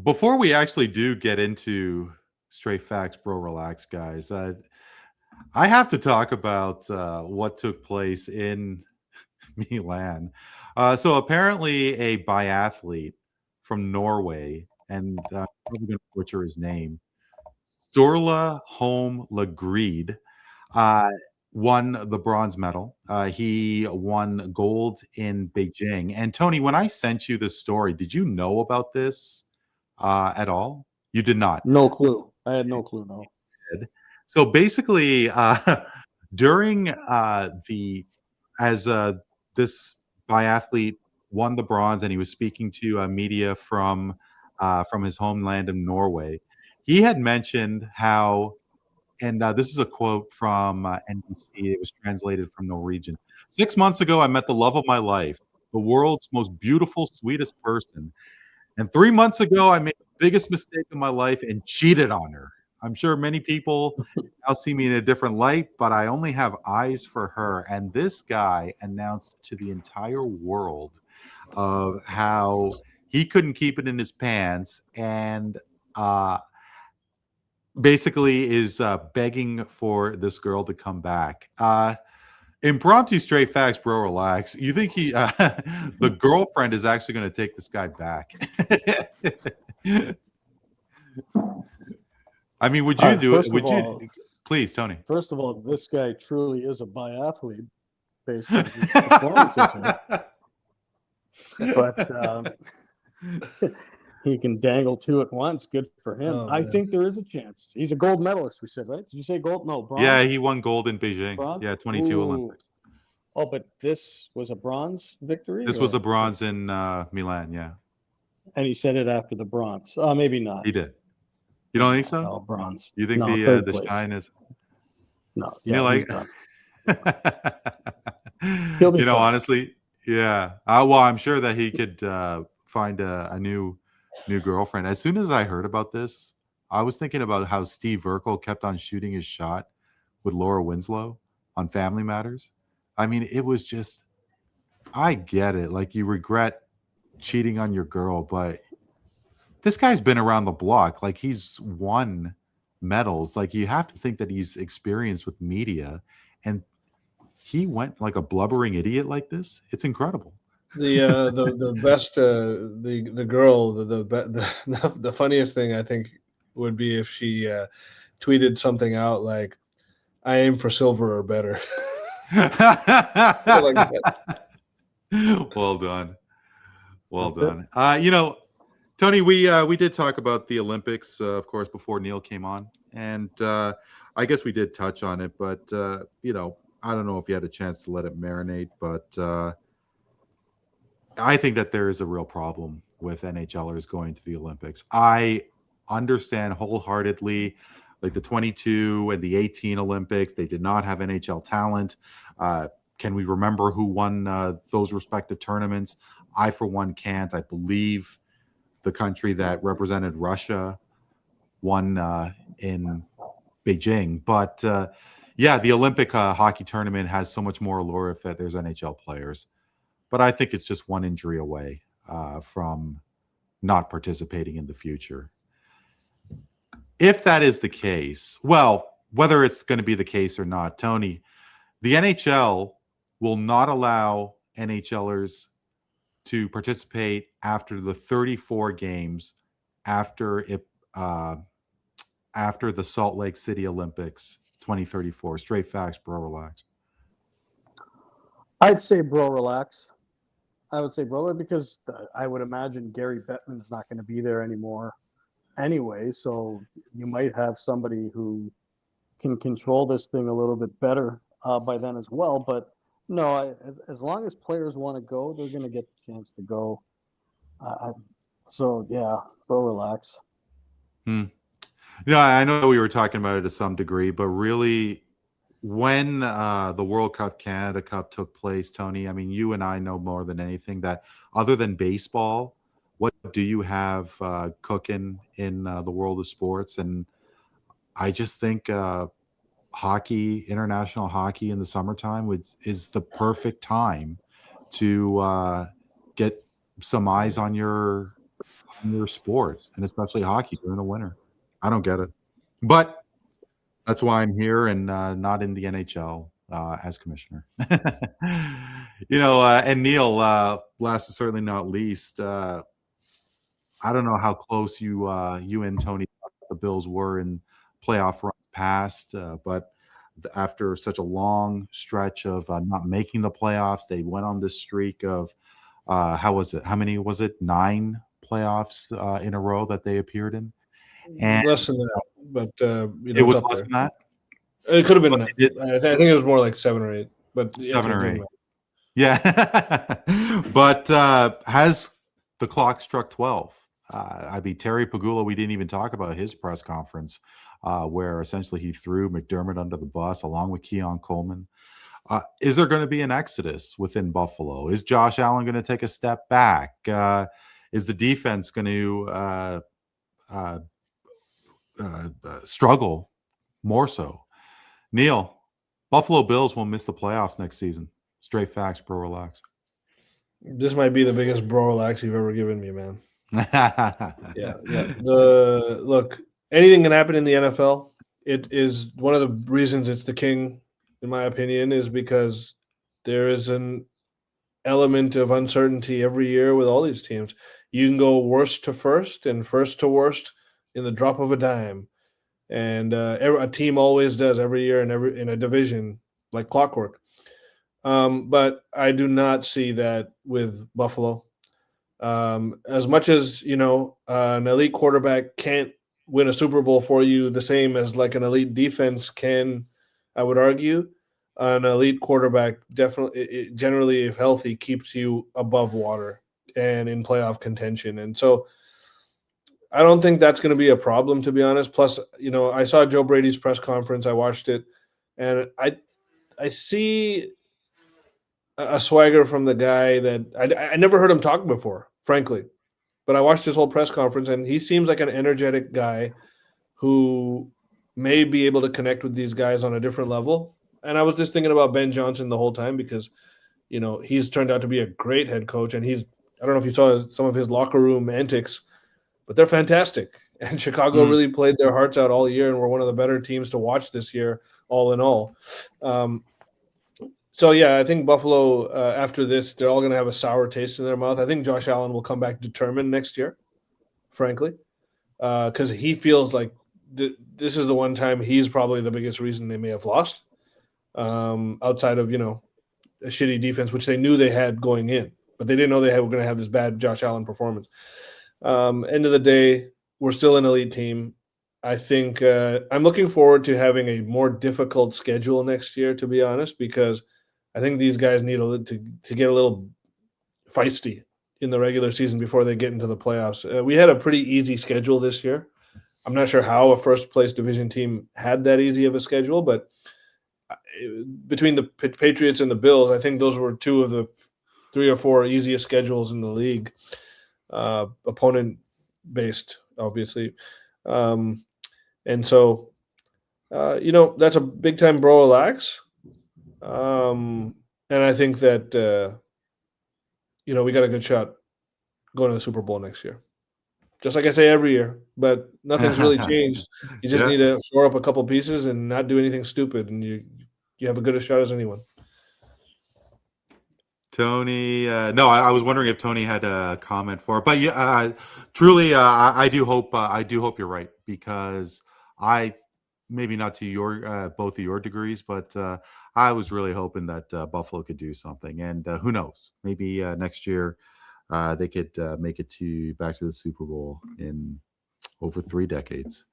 Before we actually do get into straight facts, bro, relax, guys. I have to talk about what took place in Milan. So apparently, a biathlete from Norway, and I'm probably going to butcher his name, Sturla Holm Lagreed, uh, won the bronze medal. He won gold in Beijing. And Tony, when I sent you this story, did you know about this at all? You did not. No clue. I had no clue. No. So basically, during the as this biathlete won the bronze, and he was speaking to media from his homeland of Norway, he had mentioned how, and this is a quote from NBC. It was translated from Norwegian. 6 months ago, I met the love of my life, the world's most beautiful, sweetest person. And 3 months ago, I made the biggest mistake of my life and cheated on her. I'm sure many people now see me in a different light, but I only have eyes for her. And this guy announced to the entire world of how he couldn't keep it in his pants and basically is begging for this girl to come back. Impromptu straight facts, bro. Relax. You think the girlfriend is actually going to take this guy back? I mean, would you do it? Would you? Please, Tony. First of all, this guy truly is a biathlete based on his performances here. But he can dangle two at once. Good for him. Oh, I think there is a chance. He's a gold medalist, we said, right? Did you say gold? No, bronze? Yeah, he won gold in Beijing. Bronze? Yeah, 22 Olympics. Oh, but this was a bronze victory? This was a bronze in Milan, yeah. And he said it after the bronze. Maybe not. He did. You don't think so? No, bronze. You think No, the shine is? No, Yeah, he's done. He'll be fine. Honestly, yeah. Well, I'm sure that he could find a new girlfriend. As soon as I heard about this, I was thinking about how Steve Urkel kept on shooting his shot with Laura Winslow on Family Matters. I mean, it was just, I get it. Like, you regret cheating on your girl, but this guy's been around the block. Like, he's won medals. Like, you have to think that he's experienced with media, and he went like a blubbering idiot like this. It's incredible. The best the girl the funniest thing I think would be if she tweeted something out like, "I aim for silver or better." Like that. Well done. Well That's done. Tony, we did talk about the Olympics, of course, before Neel came on, and I guess we did touch on it, but I don't know if you had a chance to let it marinate, but I think that there is a real problem with NHLers going to the Olympics. I understand wholeheartedly, like the 22 and the 18 Olympics, they did not have NHL talent. Can we remember who won those respective tournaments? I, for one, can't. I believe the country that represented Russia won in Beijing. But the Olympic hockey tournament has so much more allure if there's NHL players. But I think it's just one injury away from not participating in the future. If that is the case, well, whether it's going to be the case or not, Tony, the NHL will not allow NHLers to participate after the 34 games after the Salt Lake City Olympics 2034. Straight facts, bro, relax. I'd say, bro, relax. I would say, bro, because I would imagine Gary Bettman's not going to be there anymore anyway. So you might have somebody who can control this thing a little bit better by then as well. But no, as long as players want to go, they're going to get the chance to go. So, yeah, bro, relax. I know we were talking about it to some degree, but really, when the World Cup, Canada Cup took place, Tony, I mean, you and I know more than anything that other than baseball, what do you have cooking in the world of sports? And I just think hockey, international hockey in the summertime is the perfect time to get some eyes on your sport, and especially hockey during the winter. I don't get it, but that's why I'm here and not in the NHL as commissioner. And Neel, last and certainly not least, I don't know how close you and Tony the Bills were in playoff runs past, but after such a long stretch of not making the playoffs, they went on this streak of how was it? How many was it? 9 playoffs in a row that they appeared in, and Less than that, but it was it's up less there. than that. It could have been. But they did I think it was more like 7 or 8. But 7 or okay, 8. Yeah, but has the clock struck 12? I mean, Terry Pagula, we didn't even talk about his press conference, where essentially he threw McDermott under the bus along with Keon Coleman. Is there going to be an exodus within Buffalo? Is Josh Allen going to take a step back? Is the defense going to struggle more so? Neel, Buffalo Bills will miss the playoffs next season. Straight facts, bro. Relax. This might be the biggest bro relax you've ever given me, man. Yeah. Look, anything can happen in the NFL. It is one of the reasons it's the king, in my opinion, is because there is an element of uncertainty every year with all these teams. You can go worst to first and first to worst in the drop of a dime, and a team always does every year in a division like clockwork. But I do not see that with Buffalo. As much as an elite quarterback can't win a Super Bowl for you the same as like an elite defense can, I would argue, an elite quarterback definitely, generally, if healthy, keeps you above water and in playoff contention. And so I don't think that's going to be a problem, to be honest. Plus, I saw Joe Brady's press conference. I watched it, and I see a swagger from the guy that I never heard him talk before, frankly. But I watched his whole press conference, and he seems like an energetic guy who may be able to connect with these guys on a different level. And I was just thinking about Ben Johnson the whole time because, he's turned out to be a great head coach, and I don't know if you saw some of his locker room antics, but they're fantastic. And Chicago really played their hearts out all year and were one of the better teams to watch this year, all in all. So, yeah, I think Buffalo, after this, they're all going to have a sour taste in their mouth. I think Josh Allen will come back determined next year, frankly, because he feels like this is the one time he's probably the biggest reason they may have lost, outside of, a shitty defense, which they knew they had going in, but they didn't know they were going to have this bad Josh Allen performance. End of the day, we're still an elite team. I think I'm looking forward to having a more difficult schedule next year, to be honest, because I think these guys need to get a little feisty in the regular season before they get into the playoffs. We had a pretty easy schedule this year. I'm not sure how a first-place division team had that easy of a schedule, but between the Patriots and the Bills, I think those were 2 of the 3 or 4 easiest schedules in the league, opponent-based, obviously. And so, that's a big-time bro relax. And I think that, we got a good shot going to the Super Bowl next year. Just like I say every year, but nothing's really changed. You just need to shore up a couple pieces and not do anything stupid, and you have a good a shot as anyone. Tony, no, I was wondering if Tony had a comment for it, but yeah, truly, I do hope you're right, because maybe not to your both of your degrees, but I was really hoping that Buffalo could do something, and who knows, maybe next year they could make it back to the Super Bowl in over 3 decades.